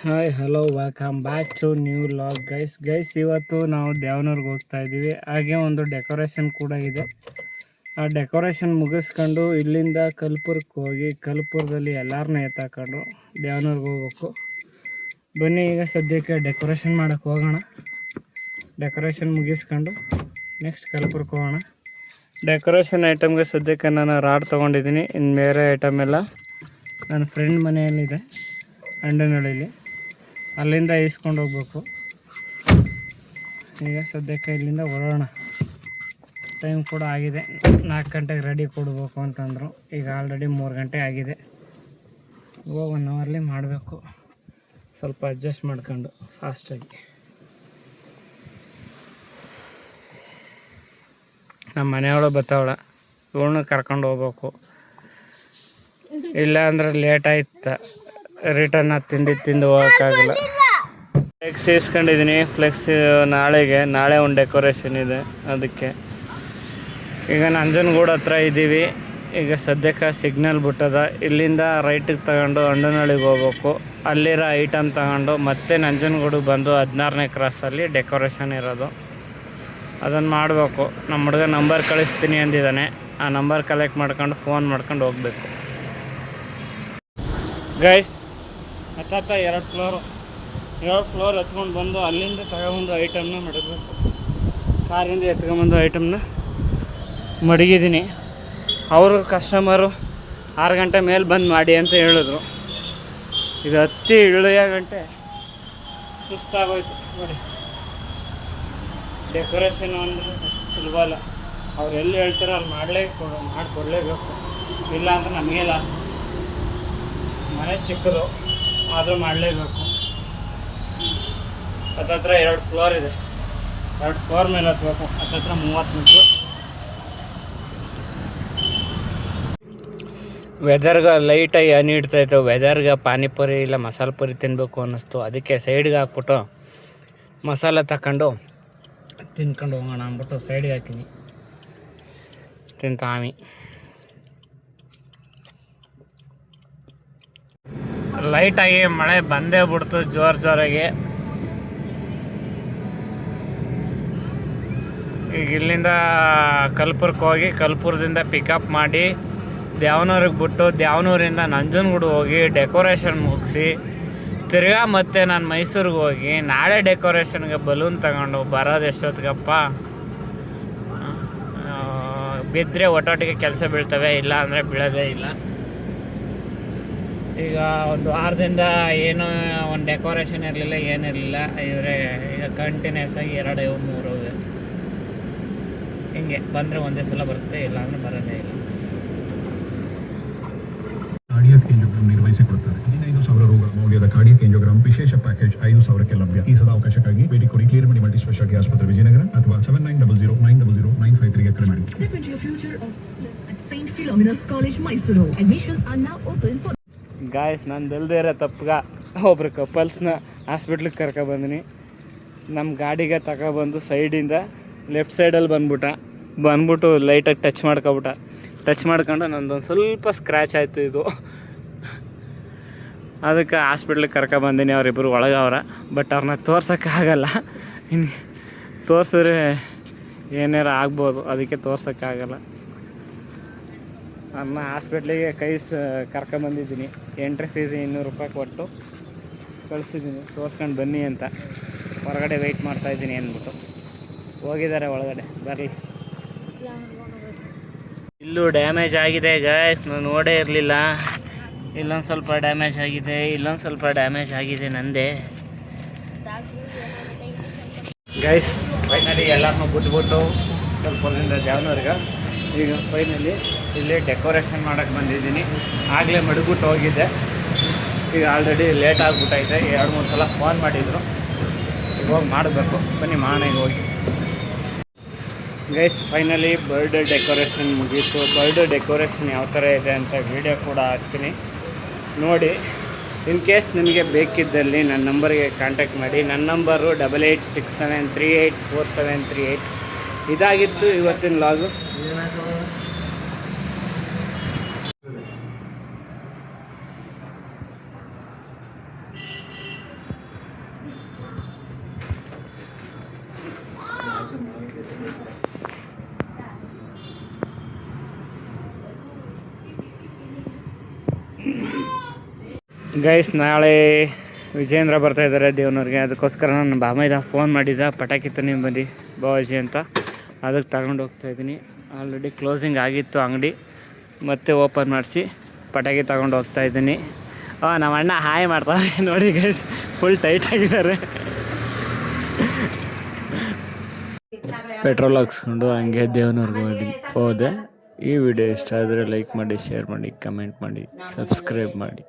Hi hello welcome back to new vlog guys ಇವತ್ತು ನಾವು ದೇವನೂರ್ಗೆ ಹೋಗ್ತಾ ಇದ್ದೀವಿ. ಹಾಗೆ ಒಂದು ಡೆಕೋರೇಷನ್ ಕೂಡ ಇದೆ. ಆ ಡೆಕೋರೇಷನ್ ಮುಗಿಸ್ಕೊಂಡು ಇಲ್ಲಿಂದ ಕಲ್ಪುರಕ್ಕೆ ಹೋಗಿ ಕಲ್ಪುರದಲ್ಲಿ ಎಲ್ಲರನ್ನೂ ಎತ್ತಾಕೊಂಡು ದೇವನೂರ್ಗೆ ಹೋಗ್ಬೇಕು. ಬನ್ನಿ ಈಗ ಸದ್ಯಕ್ಕೆ ಡೆಕೋರೇಷನ್ ಮಾಡೋಕ್ಕೆ ಹೋಗೋಣ. ಡೆಕೋರೇಷನ್ ಮುಗಿಸ್ಕೊಂಡು ನೆಕ್ಸ್ಟ್ ಕಲ್ಪುರಕ್ಕೆ ಹೋಗೋಣ. ಡೆಕೋರೇಷನ್ ಐಟಮ್ಗೆ ಸದ್ಯಕ್ಕೆ ನಾನು ರಾಡ್ ತೊಗೊಂಡಿದ್ದೀನಿ. ಇನ್ನು ಬೇರೆ ಐಟಮ್ ಎಲ್ಲ ನನ್ನ ಫ್ರೆಂಡ್ ಮನೆಯಲ್ಲಿದೆ, ಅಂಡನಹಳ್ಳಿಲಿ. ಅಲ್ಲಿಂದ ಈಸ್ಕೊಂಡು ಹೋಗ್ಬೇಕು. ಈಗ ಸದ್ಯಕ್ಕೆ ಇಲ್ಲಿಂದ ಹೊರಡೋಣ. ಟೈಮ್ ಕೂಡ ಆಗಿದೆ, 4 ಗಂಟೆಗೆ ರೆಡಿ ಕೊಡಬೇಕು ಅಂತಂದರು. ಈಗ ಆಲ್ರೆಡಿ 3 ಗಂಟೆ ಆಗಿದೆ. ಇವಾಗ 1 ಅವರ್ಲಿ ಮಾಡಬೇಕು. ಸ್ವಲ್ಪ ಅಡ್ಜಸ್ಟ್ ಮಾಡ್ಕೊಂಡು ಫಾಸ್ಟಾಗಿ. ನಮ್ಮ ಮನೆಯವಳು ಬತ್ತವಳ, ಇವಳನ್ನ ಕರ್ಕೊಂಡು ಹೋಗ್ಬೇಕು. ಇಲ್ಲ ಅಂದ್ರೆ ಲೇಟ್ ಆಯ್ತು, ರಿಟರ್ನ್ ತಿಂದು ಹೋಗೋಕ್ಕಾಗಲ್ಲ. ಫ್ಲೆಕ್ಸ್ ಇಸ್ಕೊಂಡಿದ್ದೀನಿ. ಫ್ಲೆಕ್ಸ್ ನಾಳೆ ಒಂದು ಡೆಕೋರೇಷನ್ ಇದೆ, ಅದಕ್ಕೆ ಈಗ ನಂಜನಗೂಡು ಹತ್ರ ಇದ್ದೀವಿ. ಈಗ ಸದ್ಯಕ್ಕೆ ಸಿಗ್ನಲ್ ಬಿಟ್ಟದ. ಇಲ್ಲಿಂದ ರೈಟಿಗೆ ತಗೊಂಡು ಅಂಡನಹಳ್ಳಿಗೆ ಹೋಗ್ಬೇಕು. ಅಲ್ಲಿರೋ ಐಟಮ್ ತಗೊಂಡು ಮತ್ತೆ ನಂಜನಗೂಡಿಗೆ ಬಂದು 16ನೇ ಕ್ರಾಸಲ್ಲಿ ಡೆಕೋರೇಷನ್ ಇರೋದು, ಅದನ್ನು ಮಾಡಬೇಕು. ನಮ್ಮ ಹುಡುಗ ನಂಬರ್ ಕಳಿಸ್ತೀನಿ ಅಂದಿದ್ದಾನೆ. ಆ ನಂಬರ್ ಕಲೆಕ್ಟ್ ಮಾಡ್ಕೊಂಡು ಫೋನ್ ಮಾಡ್ಕೊಂಡು ಹೋಗಬೇಕು. ಗೈಸ್ ಹತ್ತ 2 ಫ್ಲೋರ್ ಎತ್ಕೊಂಡು ಬಂದು ಅಲ್ಲಿಂದ ತಗೊಬಂದು ಐಟಮ್ನ ಮಡಗಬೇಕು. ಕಾರಿಂದ ಎತ್ಕೊಂಬಂದು ಐಟಮ್ನ ಮಡಗಿದ್ದೀನಿ. ಅವರು ಕಸ್ಟಮರು 6 ಗಂಟೆ ಮೇಲೆ ಬಂದು ಮಾಡಿ ಅಂತ ಹೇಳಿದ್ರು. ಇದು ಹತ್ತಿ ಇಳಿಯೋ ಗಂಟೆ ಸುಸ್ತಾಗೋಯ್ತು ನೋಡಿ. ಡೆಕೋರೇಷನ್ ಅಂದರೆ ಸುಲಭ ಅಲ್ಲ. ಅವ್ರು ಎಲ್ಲಿ ಹೇಳ್ತಾರೋ ಅಲ್ಲಿ ಮಾಡಿಕೊಡ್ಲೇಬೇಕು. ಇಲ್ಲ ಅಂದರೆ ನಮಗೆ ಲಾಸ್. ಮನೆ ಚಿಕ್ಕದು ಆದರೂ ಮಾಡಲೇಬೇಕು. ಹತ್ತತ್ರ 2 ಫ್ಲೋರ್ ಇದೆ. 2 ಫ್ಲೋರ್ ಮೇಲೆ ಹತ್ಬೇಕು. ಹತ್ತತ್ರ 30 ಮೀಟ್ರು. ವೆದರ್ಗೆ ಲೈಟಾಗಿ ಹನಿ ಇಡ್ತಾಯಿತ್ತು. ವೆದರ್ಗೆ ಪಾನಿಪುರಿ ಇಲ್ಲ ಮಸಾಲೆ ಪುರಿ ತಿನ್ನಬೇಕು ಅನ್ನಿಸ್ತು. ಅದಕ್ಕೆ ಸೈಡ್ಗೆ ಹಾಕ್ಬಿಟ್ಟು ಮಸಾಲೆ ತಗೊಂಡು ತಿನ್ಕೊಂಡು ಹೋಗೋಣ ಅಂದ್ಬಿಟ್ಟು ಸೈಡ್ಗೆ ಹಾಕಿನಿ. ತಿಂತಾಮಿ. ಲೈಟಾಗಿ ಮಳೆ ಬಂದೇ ಬಿಡ್ತು ಜೋರಾಗಿ. ಈಗ ಇಲ್ಲಿಂದ ಕಲ್ಪುರಕ್ಕೆ ಹೋಗಿ ಕಲ್ಪುರದಿಂದ ಪಿಕಪ್ ಮಾಡಿ ದೇವನೂರಿಗೆ ಬಿಟ್ಟು ದೇವನೂರಿಂದ ನಂಜನಗೂಡು ಹೋಗಿ ಡೆಕೋರೇಷನ್ ಮುಗಿಸಿ ತಿರ್ಗಾ ಮತ್ತೆ ನಾನು ಮೈಸೂರಿಗೆ ಹೋಗಿ ನಾಳೆ ಡೆಕೋರೇಷನ್ಗೆ ಬಲೂನ್ ತಗೊಂಡು ಬರೋದು ಎಷ್ಟೊತ್ತಿಗಪ್ಪ. ಬಿದ್ದರೆ ಒಟ್ಟೊಟ್ಟಿಗೆ ಕೆಲಸ ಬೀಳ್ತವೆ, ಇಲ್ಲ ಅಂದರೆ ಬೀಳೋದೇ ಇಲ್ಲ. ಈಗ ಒಂದು ವಾರದಿಂದ ಏನೂ ಒಂದು ಡೆಕೋರೇಷನ್ ಇರಲಿಲ್ಲ, ಏನಿರಲಿಲ್ಲ. ಇವರೇ ಈಗ ಕಂಟಿನ್ಯೂಸ್ ಆಗಿ 2, 3 ಹಿಂಗೆ ಬಂದರೆ ಒಂದೇ ಸಲ ಬರುತ್ತೆ, ಇಲ್ಲ ಅಂದರೆ ಬರೋದೇ ಇಲ್ಲ. ಕಾರ್ಡಿಯಾಕ್ ಏಂಜೋಗ್ರಾಮ್ ನಿರ್ವಹಿಸಿಕೊಡುತ್ತಾರೆ. 15,000 ರೂ ಮೌಲ್ಯದ ಕಾರ್ಡಿಯಾಕ್ ಏಂಜೋಗ್ರಾಮ್ ವಿಶೇಷ ಪ್ಯಾಕೇಜ್ 5,000ಕ್ಕೆ ಲಭ್ಯ. ಈ ಸಲ ಅವಕಾಶಕ್ಕಾಗಿ ಭೇಟಿ ಕೊಡಿ ಕ್ಲಿಯರ್ಮಣಿ ಮಲ್ಟಿ ಸ್ಪೆಷಾಲಿಟಿ ಆಸ್ಪತ್ರೆ ವಿಜಯನಗರ ಅಥವಾ 7900900953 ಕರೆ ಮಾಡಿ. Step into your future at St. Philomena's College, Mysuru. Admissions are now open for guys, ನಂದಲ್ದೇ ಇರೋ ತಪ್ಪಗ ಒಬ್ರು ಕಪಲ್ಸ್ನ ಹಾಸ್ಪಿಟ್ಲಿಗೆ ಕರ್ಕೊಬಂದಿನಿ. ನಮ್ಮ ಗಾಡಿಗೆ ತಗೊಬಂದು ಸೈಡಿಂದ ಲೆಫ್ಟ್ ಸೈಡಲ್ಲಿ ಬಂದ್ಬಿಟ್ಟು ಲೈಟಾಗಿ ಟಚ್ ಮಾಡ್ಕೊಂಡು ನಂದೊಂದು ಸ್ವಲ್ಪ ಸ್ಕ್ರ್ಯಾಚ್ ಆಯಿತು ಇದು. ಅದಕ್ಕೆ ಹಾಸ್ಪಿಟ್ಲಿಗೆ ಕರ್ಕೊಬಂದಿನಿ. ಅವರಿಬ್ಬರು ಒಳಗವ್ರ, ಬಟ್ ಅವ್ರನ್ನ ತೋರ್ಸೋಕ್ಕಾಗಲ್ಲ. ಇನ್ನು ತೋರಿಸಿದ್ರೆ ಏನಾರು ಆಗ್ಬೋದು, ಅದಕ್ಕೆ ತೋರ್ಸೋಕ್ಕಾಗಲ್ಲ. ನನ್ನ ಹಾಸ್ಪಿಟ್ಲಿಗೆ ಕರ್ಕೊಂಬಂದಿದ್ದೀನಿ. ಎಂಟ್ರಿ ಫೀಸ್ 200 ರೂಪಾಯಿ ಕೊಟ್ಟು ಕಳಿಸಿದ್ದೀನಿ, ತೋರಿಸ್ಕೊಂಡು ಬನ್ನಿ ಅಂತ. ಹೊರಗಡೆ ವೆಯ್ಟ್ ಮಾಡ್ತಾಯಿದ್ದೀನಿ ಅಂದ್ಬಿಟ್ಟು ಹೋಗಿದ್ದಾರೆ ಒಳಗಡೆ. ಬರಲಿ. ಇಲ್ಲೂ ಡ್ಯಾಮೇಜ್ ಆಗಿದೆ ಗಾಯ್ಸ್, ನಾನು ನೋಡೇ ಇರಲಿಲ್ಲ. ಇಲ್ಲೊಂದು ಸ್ವಲ್ಪ ಡ್ಯಾಮೇಜ್ ಆಗಿದೆ, ಇಲ್ಲೊಂದು ಸ್ವಲ್ಪ ಡ್ಯಾಮೇಜ್ ಆಗಿದೆ ನಂದೇ. ಗೈಸ್ ಫೈನಲಿ ಎಲ್ಲರನ್ನೂ ಬಿಟ್ಬಿಟ್ಟು ಸ್ವಲ್ಪದಿಂದ ದೇವನೂರಿಗೆ ಈಗ ಫೈನಲಿ ಇಲ್ಲಿ ಡೆಕೋರೇಷನ್ ಮಾಡೋಕ್ಕೆ ಬಂದಿದ್ದೀನಿ. ಆಗಲೇ ಮಡಗ್ಬಿಟ್ಟು ಹೋಗಿದ್ದೆ. ಈಗ ಆಲ್ರೆಡಿ ಲೇಟ್ ಆಗಿಬಿಟ್ಟೈತೆ. 2-3 ಸಲ ಫೋನ್ ಮಾಡಿದರು. ಇವಾಗ ಮಾಡಬೇಕು. ಬನ್ನಿ ಮಾಡೋಣ ಈಗ ಹೋಗಿ. ಗೈಸ್ ಫೈನಲಿ ಬರ್ಡೇ ಡೆಕೋರೇಷನ್ ಮುಗೀತು. ಬರ್ಡೇ ಡೆಕೋರೇಷನ್ ಯಾವ ಥರ ಇದೆ ಅಂತ ವಿಡಿಯೋ ಕೂಡ ಹಾಕ್ತೀನಿ ನೋಡಿ. ಇನ್ ಕೇಸ್ ನಿಮಗೆ ಬೇಕಿದ್ದಲ್ಲಿ ನನ್ನ ನಂಬರ್ಗೆ ಕಾಂಟ್ಯಾಕ್ಟ್ ಮಾಡಿ. ನನ್ನ ನಂಬರು 8867384738. ಇದಾಗಿತ್ತು ಇವತ್ತಿನ ಲಾಗು. ಗೈಸ್ ನಾಳೆ ವಿಜೇಂದ್ರ ಬರ್ತಾ ಇದ್ದಾರೆ ದೇವನೂರಿಗೆ. ಅದಕ್ಕೋಸ್ಕರ ನನ್ನ ಬಾಮೈದ ಫೋನ್ ಮಾಡಿದ್ದ ಪಟಾಕಿ ತನ್ನಿ ಬಂದು ಬಾವಾಜಿ ಅಂತ. ಅದಕ್ಕೆ ತಗೊಂಡು ಹೋಗ್ತಾಯಿದ್ದೀನಿ. ಆಲ್ರೆಡಿ ಕ್ಲೋಸಿಂಗ್ ಆಗಿತ್ತು ಅಂಗಡಿ, ಮತ್ತೆ ಓಪನ್ ಮಾಡಿಸಿ ಪಟಾಕಿ ತಗೊಂಡು ಹೋಗ್ತಾಯಿದ್ದೀನಿ. ನಮ್ಮ ಅಣ್ಣ ಹಾಯ್ ಮಾಡ್ತಾರೆ ನೋಡಿ ಗೈಸ್, ಫುಲ್ ಟೈಟ್ ಆಗಿದ್ದಾರೆ. ಪೆಟ್ರೋಲ್ ಹಾಕ್ಸ್ಕೊಂಡು ಹಂಗೆ ದೇವನೂರಿಗೆ ಹೋದೆ. ಈ ವಿಡಿಯೋ ಇಷ್ಟ ಆದರೆ ಲೈಕ್ ಮಾಡಿ, ಶೇರ್ ಮಾಡಿ, ಕಮೆಂಟ್ ಮಾಡಿ, ಸಬ್ಸ್ಕ್ರೈಬ್ ಮಾಡಿ.